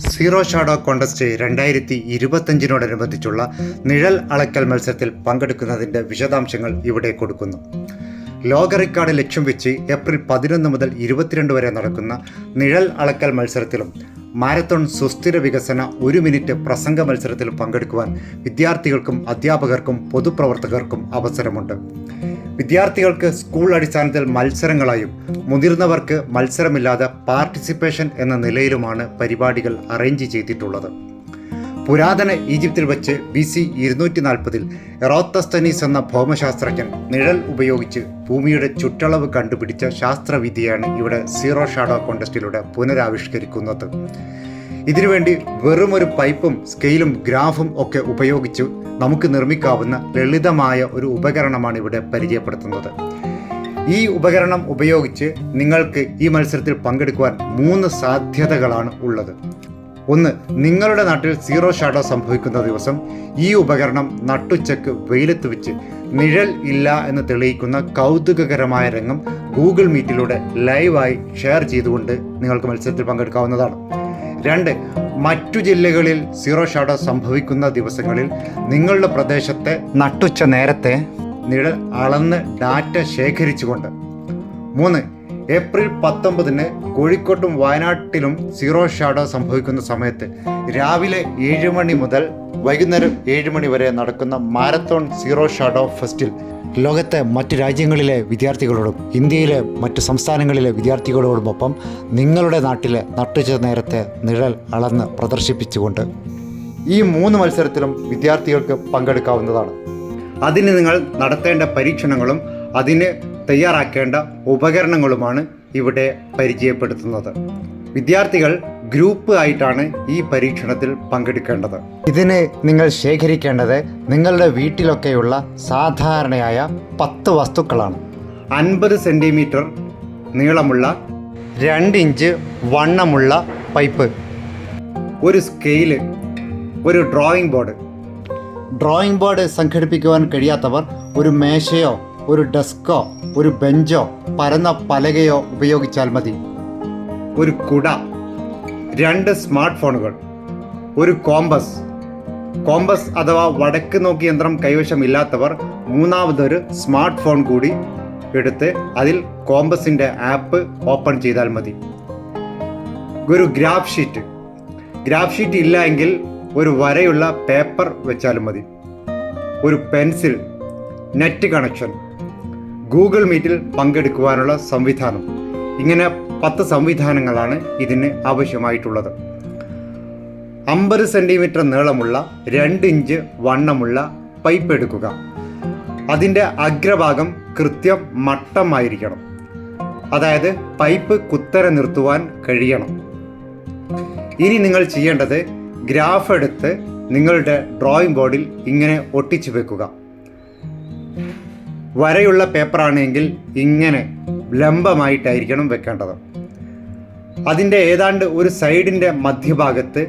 Zero shadow contest 2025 നിഴൽ അളക്കൽ മത്സരത്തിൽ പങ്കെടുക്കുന്നതിൻ്റെ വിശദാംശങ്ങൾ ഇവിടെ കൊടുക്കുന്നു. ലോക റെക്കോർഡ് ലക്ഷ്യം വെച്ച് ഏപ്രിൽ 11 മുതൽ 22 വരെ നടക്കുന്ന നിഴൽ അളക്കൽ മത്സരത്തിലും മാരത്തോൺ സുസ്ഥിര വികസന 1 മിനിറ്റ് പ്രസംഗ മത്സരത്തിലും പങ്കെടുക്കുവാൻ വിദ്യാർത്ഥികൾക്കും അധ്യാപകർക്കും പൊതുപ്രവർത്തകർക്കും അവസരമുണ്ട്. വിദ്യാർത്ഥികൾക്ക് സ്കൂൾ അടിസ്ഥാനത്തിൽ മത്സരങ്ങളായും മുതിർന്നവർക്ക് മത്സരമില്ലാതെ പാർട്ടിസിപ്പേഷൻ എന്ന നിലയിലുമാണ് പരിപാടികൾ അറേഞ്ച് ചെയ്തിട്ടുള്ളത്. പുരാതന ഈജിപ്തിൽ വച്ച് BC 240 എറോത്തസ്തനീസ് എന്ന ഭൗമശാസ്ത്രജ്ഞൻ നിഴൽ ഉപയോഗിച്ച് ഭൂമിയുടെ ചുറ്റളവ് കണ്ടുപിടിച്ച ശാസ്ത്രവിദ്യയാണ് ഇവിടെ സീറോ ഷാഡോ കോണ്ടസ്റ്റിലൂടെ പുനരാവിഷ്കരിക്കുന്നത്. ഇതിനുവേണ്ടി വെറുമൊരു പൈപ്പും സ്കെയിലും ഗ്രാഫും ഒക്കെ ഉപയോഗിച്ച് നമുക്ക് നിർമ്മിക്കാവുന്ന ലളിതമായ ഒരു ഉപകരണമാണ് ഇവിടെ പരിചയപ്പെടുത്തുന്നത്. ഈ ഉപകരണം ഉപയോഗിച്ച് നിങ്ങൾക്ക് ഈ മത്സരത്തിൽ പങ്കെടുക്കുവാൻ 3 സാധ്യതകളാണ് ഉള്ളത്. ഒന്ന്, നിങ്ങളുടെ നാട്ടിൽ സീറോ ഷാഡോ സംഭവിക്കുന്ന ദിവസം ഈ ഉപകരണം നട്ടുച്ചക്ക് വെയിലത്ത് വെച്ച് നിഴൽ ഇല്ല എന്ന് തെളിയിക്കുന്ന കൗതുകകരമായ രംഗം ഗൂഗിൾ മീറ്റിലൂടെ ലൈവായി ഷെയർ ചെയ്തുകൊണ്ട് നിങ്ങൾക്ക് മത്സരത്തിൽ പങ്കെടുക്കാവുന്നതാണ്. 2, മറ്റു ജില്ലകളിൽ സീറോ ഷാഡോ സംഭവിക്കുന്ന ദിവസങ്ങളിൽ നിങ്ങളുടെ പ്രദേശത്തെ നട്ടുച്ച നേരത്തെ നിഴൽ അളന്ന് ഡാറ്റ ശേഖരിച്ചുകൊണ്ട്. 3, ഏപ്രിൽ 19 കോഴിക്കോട്ടും വയനാട്ടിലും സീറോ ഷാഡോ സംഭവിക്കുന്ന സമയത്ത് രാവിലെ 7 മണി മുതൽ വൈകുന്നേരം 7 മണി വരെ നടക്കുന്ന മാരത്തോൺ സീറോ ഷാഡോ ഫെസ്റ്റിൽ ലോകത്തെ മറ്റ് രാജ്യങ്ങളിലെ വിദ്യാർത്ഥികളോടും ഇന്ത്യയിലെ മറ്റ് സംസ്ഥാനങ്ങളിലെ വിദ്യാർത്ഥികളോടുമൊപ്പം നിങ്ങളുടെ നാട്ടിലെ നട്ടുച്ച നേരത്തെ നിഴൽ അളന്ന് പ്രദർശിപ്പിച്ചുകൊണ്ട് ഈ 3 മത്സരത്തിലും വിദ്യാർത്ഥികൾക്ക് പങ്കെടുക്കാവുന്നതാണ്. അതിന് നിങ്ങൾ നടത്തേണ്ട പരീക്ഷണങ്ങളും അതിന് തയ്യാറാക്കേണ്ട ഉപകരണങ്ങളുമാണ് ഇവിടെ പരിചയപ്പെടുത്തുന്നത്. വിദ്യാർത്ഥികൾ ഗ്രൂപ്പ് ആയിട്ടാണ് ഈ പരീക്ഷണത്തിൽ പങ്കെടുക്കേണ്ടത്. ഇതിന് നിങ്ങൾ ശേഖരിക്കേണ്ടത് നിങ്ങളുടെ വീട്ടിലൊക്കെയുള്ള സാധാരണയായ 10 വസ്തുക്കളാണ്. 50 സെൻറ്റിമീറ്റർ നീളമുള്ള 2 ഇഞ്ച് വണ്ണമുള്ള പൈപ്പ്, ഒരു സ്കെയില്, ഒരു ഡ്രോയിങ് ബോർഡ് സംഘടിപ്പിക്കുവാൻ കഴിയാത്തവർ ഒരു മേശയോ ഒരു ഡെസ്കോ ഒരു ബെഞ്ചോ പരന്ന പലകയോ ഉപയോഗിച്ചാൽ മതി. ഒരു കുട, 2 സ്മാർട്ട് ഫോണുകൾ, ഒരു കോമ്പസ് അഥവാ വടക്ക് നോക്കി യന്ത്രം കൈവശമില്ലാത്തവർ മൂന്നാമതൊരു സ്മാർട്ട് ഫോൺ കൂടി എടുത്ത് അതിൽ കോമ്പസിൻ്റെ ആപ്പ് ഓപ്പൺ ചെയ്താൽ മതി. ഒരു ഗ്രാഫ് ഷീറ്റ് ഇല്ല എങ്കിൽ ഒരു വരയുള്ള പേപ്പർ വെച്ചാലും മതി. ഒരു പെൻസിൽ, നെറ്റ് കണക്ഷൻ, ഗൂഗിൾ മീറ്റിൽ പങ്കെടുക്കുവാനുള്ള സംവിധാനം. ഇങ്ങനെ 10 സംവിധാനങ്ങളാണ് ഇതിന് ആവശ്യമായിട്ടുള്ളത്. 50 സെൻറ്റിമീറ്റർ നീളമുള്ള 2 ഇഞ്ച് വണ്ണമുള്ള പൈപ്പ് എടുക്കുക. അതിൻ്റെ അഗ്രഭാഗം കൃത്യം മട്ടമായിരിക്കണം. അതായത് പൈപ്പ് കുത്തനെ നിർത്തുവാൻ കഴിയണം. ഇനി നിങ്ങൾ ചെയ്യേണ്ടത് ഗ്രാഫ് എടുത്ത് നിങ്ങളുടെ ഡ്രോയിങ് ബോർഡിൽ ഇങ്ങനെ ഒട്ടിച്ചു വെക്കുക. വരയുള്ള പേപ്പറാണെങ്കിൽ ഇങ്ങനെ ലംബമായിട്ടായിരിക്കണം വെക്കേണ്ടത്. അതിൻ്റെ ഏതാണ്ട് ഒരു സൈഡിൻ്റെ മധ്യഭാഗത്ത്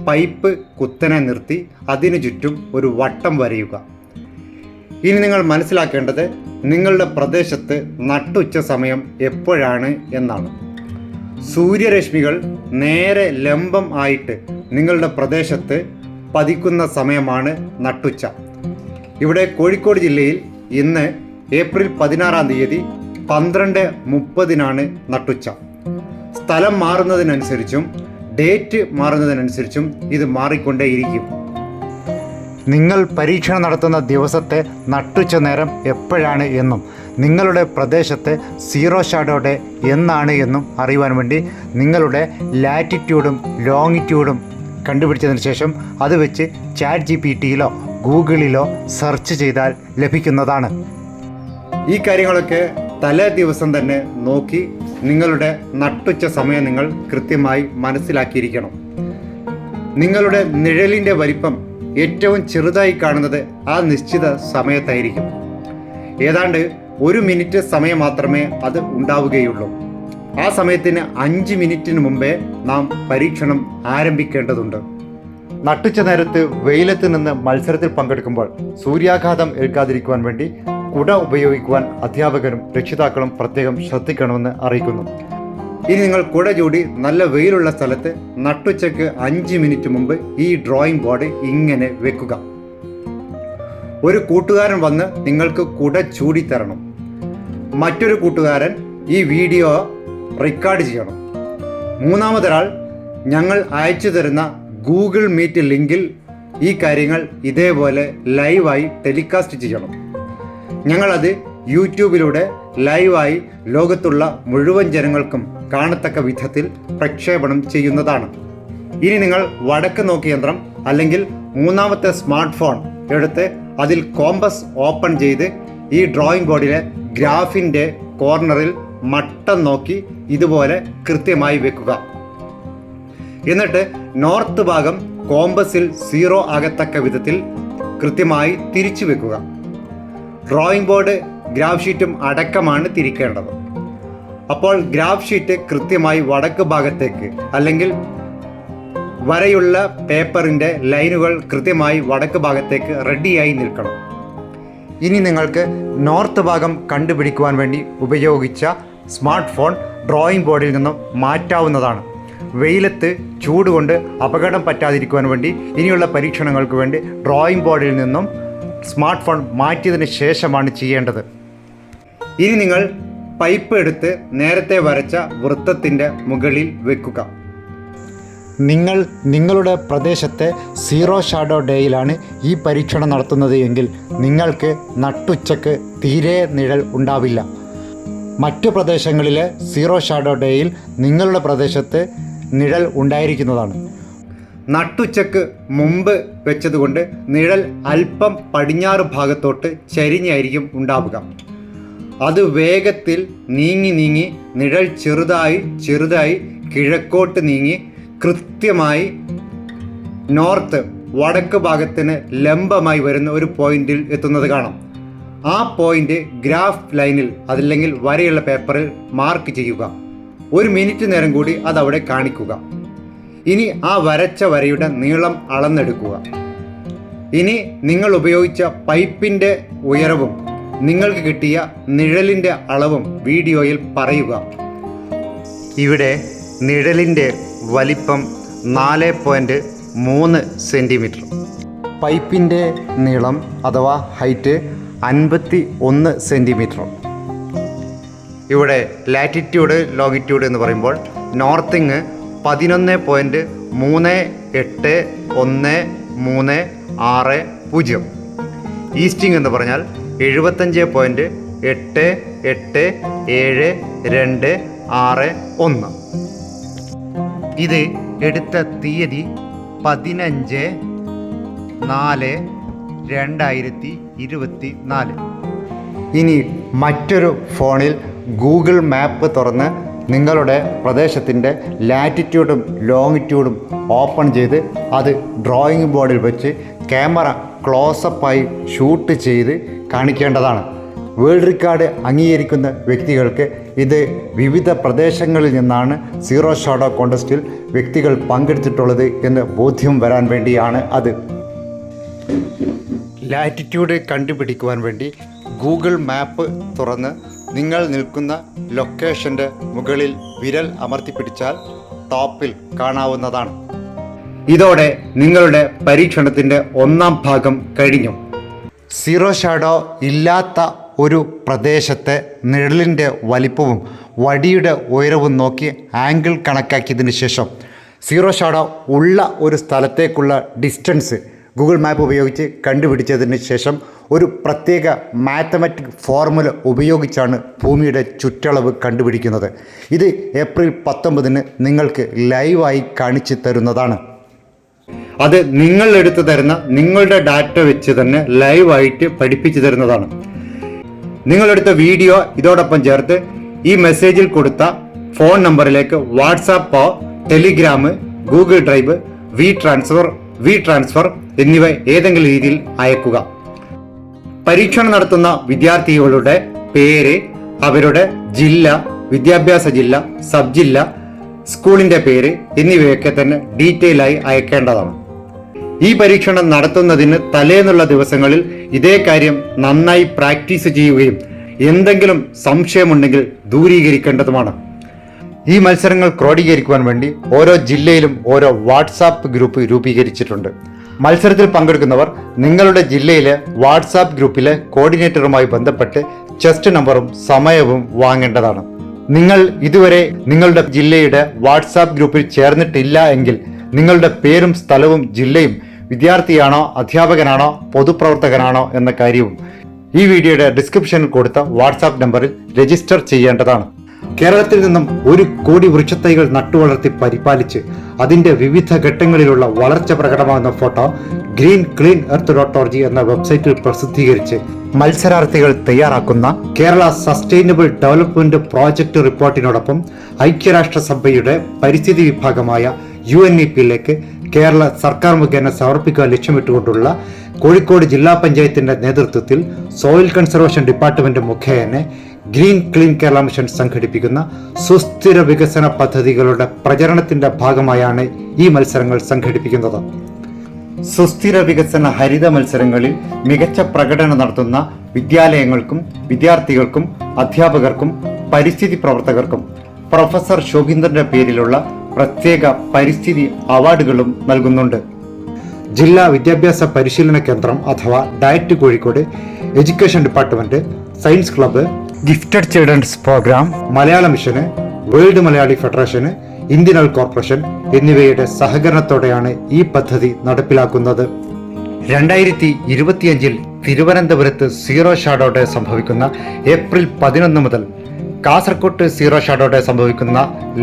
പൈപ്പ് കുത്തനെ നിർത്തി അതിനു ചുറ്റും ഒരു വട്ടം വരയുക. ഇനി നിങ്ങൾ മനസ്സിലാക്കേണ്ടത് നിങ്ങളുടെ പ്രദേശത്ത് നട്ടുച്ച സമയം എപ്പോഴാണ് എന്നാണ്. സൂര്യരശ്മികൾ നേരെ ലംബം ആയിട്ട് നിങ്ങളുടെ പ്രദേശത്ത് പതിക്കുന്ന സമയമാണ് നട്ടുച്ച. ഇവിടെ കോഴിക്കോട് ജില്ലയിൽ ഇന്ന് ഏപ്രിൽ 16 12:30 നട്ടുച്ച. സ്ഥലം മാറുന്നതിനനുസരിച്ചും ഡേറ്റ് മാറുന്നതിനനുസരിച്ചും ഇത് മാറിക്കൊണ്ടേയിരിക്കും. നിങ്ങൾ പരീക്ഷണം നടത്തുന്ന ദിവസത്തെ നട്ടുച്ച നേരം എപ്പോഴാണ് എന്നും നിങ്ങളുടെ പ്രദേശത്തെ സീറോ ഷാഡോ ഡേ എന്നാണ് എന്നും അറിയുവാൻ വേണ്ടി നിങ്ങളുടെ ലാറ്റിറ്റ്യൂഡും ലോങ്ങിറ്റ്യൂഡും കണ്ടുപിടിച്ചതിന് ശേഷം അത് വെച്ച് ChatGPTയിലോ ഗൂഗിളിലോ സെർച്ച് ചെയ്താൽ ലഭിക്കുന്നതാണ്. ഈ കാര്യങ്ങളൊക്കെ തലേ ദിവസം തന്നെ നോക്കി നിങ്ങളുടെ നട്ടുച്ച സമയം നിങ്ങൾ കൃത്യമായി മനസ്സിലാക്കിയിരിക്കണം. നിങ്ങളുടെ നിഴലിൻ്റെ വലിപ്പം ഏറ്റവും ചെറുതായി കാണുന്നത് ആ നിശ്ചിത സമയത്തായിരിക്കും. ഏതാണ്ട് 1 മിനിറ്റ് സമയം മാത്രമേ അത് ഉണ്ടാവുകയുള്ളൂ. ആ സമയത്തിന് 5 മിനിറ്റിന് മുമ്പേ നാം പരീക്ഷണം ആരംഭിക്കേണ്ടതുണ്ട്. നട്ടുച്ച നേരത്ത് വെയിലത്ത് നിന്ന് മത്സരത്തിൽ പങ്കെടുക്കുമ്പോൾ സൂര്യാഘാതം ഏൽക്കാതിരിക്കുവാൻ വേണ്ടി കുട ഉപയോഗിക്കുവാൻ അധ്യാപകരും രക്ഷിതാക്കളും പ്രത്യേകം ശ്രദ്ധിക്കണമെന്ന് അറിയിക്കുന്നു. ഇനി നിങ്ങൾ കുട ചൂടി നല്ല വെയിലുള്ള സ്ഥലത്ത് നട്ടുച്ചയ്ക്ക് 5 മിനിറ്റ് മുമ്പ് ഈ ഡ്രോയിങ് ബോർഡ് ഇങ്ങനെ വെക്കുക. ഒരു കൂട്ടുകാരൻ വന്ന് നിങ്ങൾക്ക് കുട ചൂടി തരണം. മറ്റൊരു കൂട്ടുകാരൻ ഈ വീഡിയോ റെക്കോർഡ് ചെയ്യണം. മൂന്നാമതൊരാൾ ഞങ്ങൾ അയച്ചു തരുന്ന ഗൂഗിൾ മീറ്റ് ലിങ്കിൽ ഈ കാര്യങ്ങൾ ഇതേപോലെ ലൈവായി ടെലികാസ്റ്റ് ചെയ്യണം. ഞങ്ങളത് യൂട്യൂബിലൂടെ ലൈവായി ലോകത്തുള്ള മുഴുവൻ ജനങ്ങൾക്കും കാണത്തക്ക വിധത്തിൽ പ്രക്ഷേപണം ചെയ്യുന്നതാണ്. ഇനി നിങ്ങൾ വടക്ക് നോക്കി യന്ത്രം അല്ലെങ്കിൽ മൂന്നാമത്തെ സ്മാർട്ട് ഫോൺ എടുത്ത് അതിൽ കോമ്പസ് ഓപ്പൺ ചെയ്ത് ഈ ഡ്രോയിങ് ബോർഡിലെ ഗ്രാഫിൻ്റെ കോർണറിൽ മട്ടം നോക്കി ഇതുപോലെ കൃത്യമായി വെക്കുക. എന്നിട്ട് നോർത്ത് ഭാഗം കോമ്പസിൽ 0 ആകത്തക്ക വിധത്തിൽ കൃത്യമായി തിരിച്ചു വെക്കുക. ഡ്രോയിങ് ബോർഡ് ഗ്രാഫ് ഷീറ്റും അടക്കമാണ് തിരിക്കേണ്ടത്. അപ്പോൾ ഗ്രാഫ് ഷീറ്റ് കൃത്യമായി വടക്ക് ഭാഗത്തേക്ക് അല്ലെങ്കിൽ വരയുള്ള പേപ്പറിൻ്റെ ലൈനുകൾ കൃത്യമായി വടക്ക് ഭാഗത്തേക്ക് റെഡിയായി നിൽക്കണം. ഇനി നിങ്ങൾക്ക് നോർത്ത് ഭാഗം കണ്ടുപിടിക്കുവാൻ വേണ്ടി ഉപയോഗിച്ച സ്മാർട്ട് ഫോൺ ഡ്രോയിങ് ബോർഡിൽ നിന്നും മാറ്റാവുന്നതാണ്. വെയിലത്ത് ചൂട് കൊണ്ട് അപകടം പറ്റാതിരിക്കുവാൻ വേണ്ടി ഇനിയുള്ള പരീക്ഷണങ്ങൾക്ക് വേണ്ടി ഡ്രോയിങ് ബോർഡിൽ നിന്നും സ്മാർട്ട് ഫോൺ മാറ്റിയതിന് ശേഷമാണ് ചെയ്യേണ്ടത്. ഇനി നിങ്ങൾ പൈപ്പ് എടുത്ത് നേരത്തെ വരച്ച വൃത്തത്തിൻ്റെ മുകളിൽ വെക്കുക. നിങ്ങൾ നിങ്ങളുടെ പ്രദേശത്തെ 0 ഷാഡോ ഡേയിലാണ് ഈ പരീക്ഷണം നടത്തുന്നത് എങ്കിൽ നിങ്ങൾക്ക് നട്ടുച്ചയ്ക്ക് തീരെ നിഴൽ ഉണ്ടാവില്ല. മറ്റു പ്രദേശങ്ങളിലെ 0 ഷാഡോ ഡേയിൽ നിങ്ങളുടെ പ്രദേശത്ത് നിഴൽ ഉണ്ടായിരിക്കുന്നതാണ്. നട്ടുച്ചയ്ക്ക് മുമ്പ് വെച്ചതുകൊണ്ട് നിഴൽ അല്പം പടിഞ്ഞാറ് ഭാഗത്തോട്ട് ചരിഞ്ഞായിരിക്കും ഉണ്ടാവുക. അത് വേഗത്തിൽ നീങ്ങി നിഴൽ ചെറുതായി കിഴക്കോട്ട് നീങ്ങി കൃത്യമായി നോർത്ത് വടക്ക് ഭാഗത്തിന് ലംബമായി വരുന്ന ഒരു പോയിന്റിൽ എത്തുന്നത് കാണാം. ആ പോയിന്റ് ഗ്രാഫ് ലൈനിൽ അതല്ലെങ്കിൽ വരയുള്ള പേപ്പറിൽ മാർക്ക് ചെയ്യുക. 1 മിനിറ്റ് നേരം കൂടി അതവിടെ കാണിക്കുക. ഇനി ആ വരച്ച വരയുടെ നീളം അളന്നെടുക്കുക. ഇനി നിങ്ങൾ ഉപയോഗിച്ച പൈപ്പിൻ്റെ ഉയരവും നിങ്ങൾക്ക് കിട്ടിയ നിഴലിൻ്റെ അളവും വീഡിയോയിൽ പറയുക. ഇവിടെ നിഴലിൻ്റെ വലിപ്പം 4.3 സെൻറ്റിമീറ്റർ. പൈപ്പിൻ്റെ നീളം അഥവാ ഹൈറ്റ് 51 സെൻറ്റിമീറ്റർ. ഇവിടെ ലാറ്റിറ്റ്യൂഡ് ലോങ്ങിറ്റ്യൂഡ് എന്ന് പറയുമ്പോൾ നോർത്തിങ് 11.38130. ഈസ്റ്റിംഗ് എന്ന് പറഞ്ഞാൽ 75.887261. ഇത് എടുത്ത തീയതി 15/4/2024. ഇനി മറ്റൊരു ഫോണിൽ ഗൂഗിൾ മാപ്പ് തുറന്ന് നിങ്ങളുടെ പ്രദേശത്തിൻ്റെ ലാറ്റിറ്റ്യൂഡും ലോങ്ങിറ്റ്യൂഡും ഓപ്പൺ ചെയ്ത് അത് ഡ്രോയിങ് ബോർഡിൽ വെച്ച് ക്യാമറ ക്ലോസപ്പായി ഷൂട്ട് ചെയ്ത് കാണിക്കേണ്ടതാണ്. വേൾഡ് റെക്കോർഡ് അംഗീകരിക്കുന്ന വ്യക്തികൾക്ക് ഇത് വിവിധ പ്രദേശങ്ങളിൽ നിന്നാണ് 0 ഷാഡോ കോൺടെസ്റ്റിൽ വ്യക്തികൾ പങ്കെടുത്തിട്ടുള്ളത് എന്ന് ബോധ്യം വരാൻ വേണ്ടിയാണ് അത്. ലാറ്റിറ്റ്യൂഡ് കണ്ടുപിടിക്കുവാൻ വേണ്ടി ഗൂഗിൾ മാപ്പ് തുറന്ന് നിങ്ങൾ നിൽക്കുന്ന ലൊക്കേഷൻ്റെ മുകളിൽ വിരൽ അമർത്തിപ്പിടിച്ചാൽ ടോപ്പിൽ കാണാവുന്നതാണ്. ഇതോടെ നിങ്ങളുടെ പരീക്ഷണത്തിൻ്റെ 1ാം ഭാഗം കഴിഞ്ഞു. 0 ഷാഡോ ഇല്ലാത്ത ഒരു പ്രദേശത്തെ നിഴലിൻ്റെ വലിപ്പവും വടിയുടെ ഉയരവും നോക്കി ആംഗിൾ കണക്കാക്കിയതിന് ശേഷം 0 ഷാഡോ ഉള്ള ഒരു സ്ഥലത്തേക്കുള്ള ഡിസ്റ്റൻസ് ഗൂഗിൾ മാപ്പ് ഉപയോഗിച്ച് കണ്ടുപിടിച്ചതിന് ശേഷം ഒരു പ്രത്യേക മാത്തമാറ്റിക് ഫോർമുല ഉപയോഗിച്ചാണ് ഭൂമിയുടെ ചുറ്റളവ് കണ്ടുപിടിക്കുന്നത്. ഇത് ഏപ്രിൽ 19 നിങ്ങൾക്ക് ലൈവായി കാണിച്ചു തരുന്നതാണ്. അത് നിങ്ങൾ എടുത്തു തരുന്ന നിങ്ങളുടെ ഡാറ്റ വെച്ച് തന്നെ ലൈവായിട്ട് പഠിപ്പിച്ചു തരുന്നതാണ്. നിങ്ങളെടുത്ത വീഡിയോ ഇതോടൊപ്പം ചേർത്ത് ഈ മെസ്സേജിൽ കൊടുത്ത ഫോൺ നമ്പറിലേക്ക് വാട്സാപ്പോ Telegram, Google Drive, WeTransfer എന്നിവ ഏതെങ്കിലും രീതിയിൽ അയക്കുക. പരീക്ഷണം നടത്തുന്ന വിദ്യാർത്ഥികളുടെ പേര്, അവരുടെ ജില്ല, വിദ്യാഭ്യാസ ജില്ല, സബ് ജില്ല, സ്കൂളിൻ്റെ പേര് എന്നിവയൊക്കെ തന്നെ ഡീറ്റെയിൽ ആയി അയക്കേണ്ടതാണ്. ഈ പരീക്ഷണം നടത്തുന്നതിന് തലേന്നുള്ള ദിവസങ്ങളിൽ ഇതേ കാര്യം നന്നായി പ്രാക്ടീസ് ചെയ്യുകയും എന്തെങ്കിലും സംശയമുണ്ടെങ്കിൽ ദൂരീകരിക്കേണ്ടതുമാണ്. ഈ മത്സരങ്ങൾ ക്രോഡീകരിക്കുവാൻ വേണ്ടി ഓരോ ജില്ലയിലും ഓരോ വാട്സാപ്പ് ഗ്രൂപ്പ് രൂപീകരിച്ചിട്ടുണ്ട്. മത്സരത്തിൽ പങ്കെടുക്കുന്നവർ നിങ്ങളുടെ ജില്ലയിലെ വാട്സാപ്പ് ഗ്രൂപ്പിലെ കോർഡിനേറ്ററുമായി ബന്ധപ്പെട്ട് ചെസ്റ്റ് നമ്പറും സമയവും വാങ്ങേണ്ടതാണ്. നിങ്ങൾ ഇതുവരെ നിങ്ങളുടെ ജില്ലയുടെ വാട്സാപ്പ് ഗ്രൂപ്പിൽ ചേർന്നിട്ടില്ല എങ്കിൽ നിങ്ങളുടെ പേരും സ്ഥലവും ജില്ലയും വിദ്യാർത്ഥിയാണോ അധ്യാപകനാണോ പൊതുപ്രവർത്തകനാണോ എന്ന കാര്യവും ഈ വീഡിയോയുടെ ഡിസ്ക്രിപ്ഷനിൽ കൊടുത്ത വാട്സാപ്പ് നമ്പറിൽ രജിസ്റ്റർ ചെയ്യേണ്ടതാണ്. കേരളത്തിൽ നിന്നും 1 കോടി വൃക്ഷത്തൈകൾ നട്ടുവളർത്തി പരിപാലിച്ച് അതിന്റെ വിവിധ ഘട്ടങ്ങളിലുള്ള വളർച്ച പ്രകടമാകുന്ന ഫോട്ടോ greencleanearth.org എന്ന വെബ്സൈറ്റിൽ പ്രസിദ്ധീകരിച്ച് മത്സരാർത്ഥികൾ തയ്യാറാക്കുന്ന കേരള സസ്റ്റൈനബിൾ ഡെവലപ്മെന്റ് പ്രോജക്റ്റ് റിപ്പോർട്ടിനോടൊപ്പം ഐക്യരാഷ്ട്രസഭയുടെ പരിസ്ഥിതി വിഭാഗമായ UNEP-യിലേക്ക് കേരള സർക്കാർ മുഖേന സമർപ്പിക്കാൻ ലക്ഷ്യമിട്ടുകൊണ്ടുള്ള കോഴിക്കോട് ജില്ലാ പഞ്ചായത്തിന്റെ നേതൃത്വത്തിൽ സോയിൽ കൺസർവേഷൻ ഡിപ്പാർട്ട്മെന്റ് മുഖേന ഗ്രീൻ ക്ലീൻ കേരള മിഷൻ സംഘടിപ്പിക്കുന്ന സുസ്ഥിര വികസന പദ്ധതികളുടെ പ്രചരണത്തിന്റെ ഭാഗമായാണ് ഈ മത്സരങ്ങൾ സംഘടിപ്പിക്കുന്നത്. സുസ്ഥിര വികസന ഹരിത മത്സരങ്ങളിൽ മികച്ച പ്രകടനം നടത്തുന്ന വിദ്യാലയങ്ങൾക്കും വിദ്യാർത്ഥികൾക്കും അധ്യാപകർക്കും പരിസ്ഥിതി പ്രവർത്തകർക്കും പ്രൊഫസർ ശോഭീന്ദ്രന്റെ പേരിലുള്ള പ്രത്യേക പരിസ്ഥിതി അവാർഡുകളും നൽകുന്നുണ്ട്. ജില്ലാ വിദ്യാഭ്യാസ പരിശീലന കേന്ദ്രം അഥവാ DIET Kozhikode, education department, science club, gifted children's programme, Malayala Mission, World Malayali Federation, Indian Oil Corporation എന്നിവയുടെ സഹകരണത്തോടെയാണ് ഈ പദ്ധതി നടപ്പിലാക്കുന്നത്. 2025 തിരുവനന്തപുരത്ത് സീറോ ഷാഡോ ഡേ സംഭവിക്കുന്ന ഏപ്രിൽ 11 മുതൽ കാസർകോട്ട് സീറോ ഷാഡോ ഡേ സംഭവിക്കുന്ന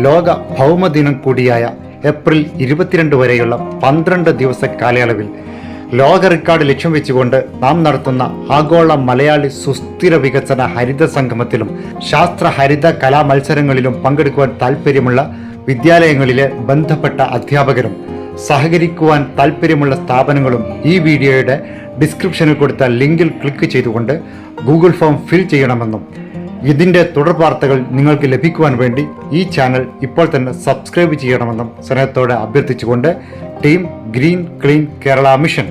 ലോക ഭൗമദിനം കൂടിയായ ഏപ്രിൽ 22 വരെയുള്ള 12 ദിവസ കാലയളവിൽ ലോക റെക്കോർഡ് ലക്ഷ്യം വെച്ചുകൊണ്ട് നാം നടത്തുന്ന ആഗോള മലയാളി സുസ്ഥിര വികസന ഹരിത സംഗമത്തിലും ശാസ്ത്ര ഹരിത കലാ മത്സരങ്ങളിലും പങ്കെടുക്കുവാൻ താല്പര്യമുള്ള വിദ്യാലയങ്ങളിലെ ബന്ധപ്പെട്ട അധ്യാപകരും സഹകരിക്കുവാൻ താല്പര്യമുള്ള സ്ഥാപനങ്ങളും ഈ വീഡിയോയുടെ ഡിസ്ക്രിപ്ഷനിൽ കൊടുത്ത ലിങ്കിൽ ക്ലിക്ക് ചെയ്തുകൊണ്ട് ഗൂഗിൾ ഫോം ഫിൽ ചെയ്യണമെന്നും ഇതിൻ്റെ തുടർ വാർത്തകൾ നിങ്ങൾക്ക് ലഭിക്കുവാൻ വേണ്ടി ഈ ചാനൽ ഇപ്പോൾ തന്നെ സബ്സ്ക്രൈബ് ചെയ്യണമെന്നും സ്നേഹത്തോടെ അഭ്യർത്ഥിച്ചുകൊണ്ട് team green clean Kerala mission